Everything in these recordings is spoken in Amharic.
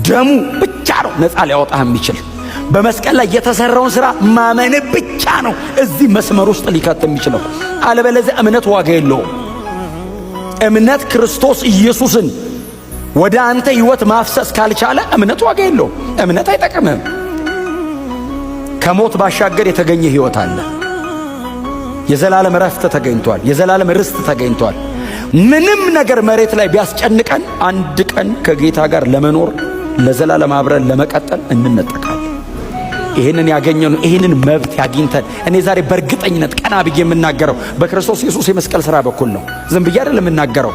ደሙ ብቻ ነው ነፃ ሊያወጣህ የሚችል። በመስቀል ላይ የተሰራውን ሥራ ማመን ብቻ ነው እዚህ መስመር ውስጥ ሊከት የሚችለው። አለበለዚያ እምነት ዋጋ የለውም። እምነት ክርስቶስ ኢየሱስን ወደ አንተ ሕይወት ማፍሰስ ካልቻለ እምነት ዋጋ የለውም። እምነት አይጠቅምም። ከሞት ባሻገር የተገኘ ሕይወት አለ። የዘላለም ረፍት ተገኝቷል። የዘላለም ርስት ተገኝቷል። ምንም ነገር መሬት ላይ ቢያስጨንቀን አንድ ቀን ከጌታ ጋር ለመኖር ለዘላለም አብረን ለመቀጠል እንነጠቃለን። ይህንን ያገኘነው ይህንን መብት ያግኝተን እኔ ዛሬ በእርግጠኝነት ቀና ብዬ የምናገረው በክርስቶስ ኢየሱስ የመስቀል ሥራ በኩል ነው። ዝም ብዬ አይደለም የምናገረው።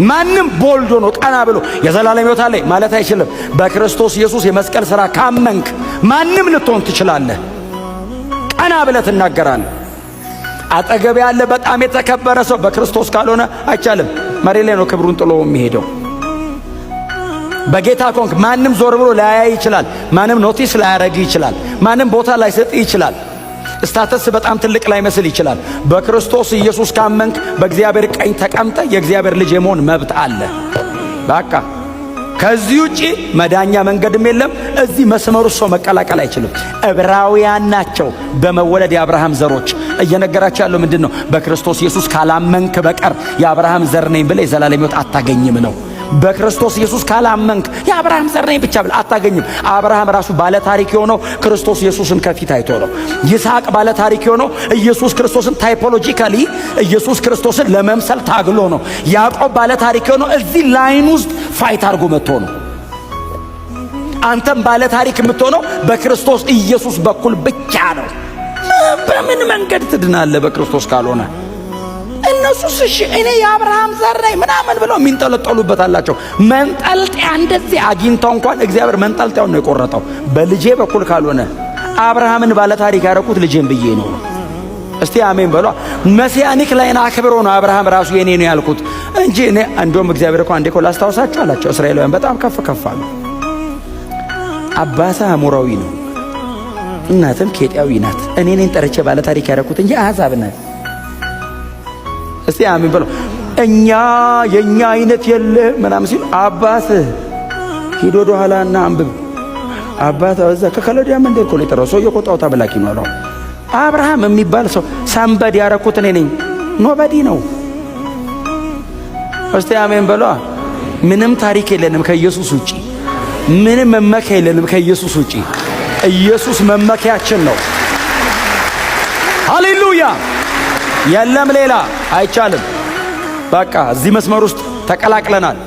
ማንም ቦልዶ ነው ቀና ብሎ የዘላለም ሕይወት አለኝ ማለት አይችልም። በክርስቶስ ኢየሱስ የመስቀል ሥራ ካመንክ ማንም ልትሆን ትችላለህ። ቀና ብለህ ትናገራለህ። አጠገብ ያለ በጣም የተከበረ ሰው በክርስቶስ ካልሆነ አይቻልም። መሬት ላይ ነው ክብሩን ጥሎ የሚሄደው። በጌታ ኮንክ ማንም ዞር ብሎ ላያይ ይችላል። ማንም ኖቲስ ላያረግ ይችላል። ማንም ቦታ ላይሰጥ ይችላል። ስታተስ በጣም ትልቅ ላይመስል ይችላል። በክርስቶስ ኢየሱስ ካመንክ በእግዚአብሔር ቀኝ ተቀምጠ የእግዚአብሔር ልጅ የመሆን መብት አለ። በቃ ከዚህ ውጪ መዳኛ መንገድም የለም። እዚህ መስመሩ ሰው መቀላቀል አይችልም። ዕብራውያን ናቸው በመወለድ የአብርሃም ዘሮች። እየነገራቸው ያለው ምንድን ነው? በክርስቶስ ኢየሱስ ካላመንክ በቀር የአብርሃም ዘር ነኝ ብለህ የዘላለም ሕይወት አታገኝም ነው። በክርስቶስ ኢየሱስ ካላመንክ የአብርሃም ዘር ነኝ ብቻ ብለህ አታገኝም። አብርሃም ራሱ ባለ ታሪክ የሆነው ክርስቶስ ኢየሱስን ከፊት አይቶ ነው። ይስሐቅ ባለ ታሪክ የሆነው ኢየሱስ ክርስቶስን ታይፖሎጂካሊ ኢየሱስ ክርስቶስን ለመምሰል ታግሎ ነው። ያዕቆብ ባለ ታሪክ የሆነው እዚህ ላይን ውስጥ ፋይት አድርጎ መጥቶ ነው። አንተም ባለ ታሪክ የምትሆነው በክርስቶስ ኢየሱስ በኩል ብቻ ነው። በምን መንገድ ትድናለህ በክርስቶስ ካልሆነ? እነሱስ እሺ እኔ የአብርሃም ዘር ነኝ ምናምን ብለው የሚንጠለጠሉበት አላቸው። መንጠልጥያ እንደዚህ አግኝተው እንኳን እግዚአብሔር መንጠልጥያውን ነው የቆረጠው። በልጄ በኩል ካልሆነ አብርሃምን ባለ ታሪክ ያደረኩት ልጄን ብዬ ነው። እስቲ አሜን በሏ። መሲያኒክ ላይን አክብሮ ነው አብርሃም ራሱ የኔ ነው ያልኩት እንጂ እኔ እንደውም እግዚአብሔር እኮ አንዴ እኮ ላስታውሳችሁ አላቸው። እስራኤላውያን በጣም ከፍ ከፍ አሉ። አባታ አሞራዊ ነው፣ እናትም ኬጢያዊ ናት። እኔ ነኝ ጠርቼ ባለ ታሪክ ያደረኩት እንጂ አሕዛብ ናት። እስቲ አሜን በሉ። እኛ የኛ አይነት የለ ምናምን ሲል አባት ሂዶ ወደ ኋላና አንብብ። አባት እዛ ከከለዲያ መንደር እኮ ነው የጠራው። ሰውዬው እኮ ጣዖት አምላኪ ነው አለው። አብርሃም የሚባል ሰው ሰንበድ ያደረኩት እኔ ነኝ። ኖበዲ ነው። እስቲ አሜን በሉ። ምንም ታሪክ የለንም ከኢየሱስ ውጪ። ምንም መመኪያ የለንም ከኢየሱስ ውጪ። ኢየሱስ መመኪያችን ነው። ሃሌሉያ! የለም ሌላ አይቻልም። በቃ እዚህ መስመር ውስጥ ተቀላቅለናል።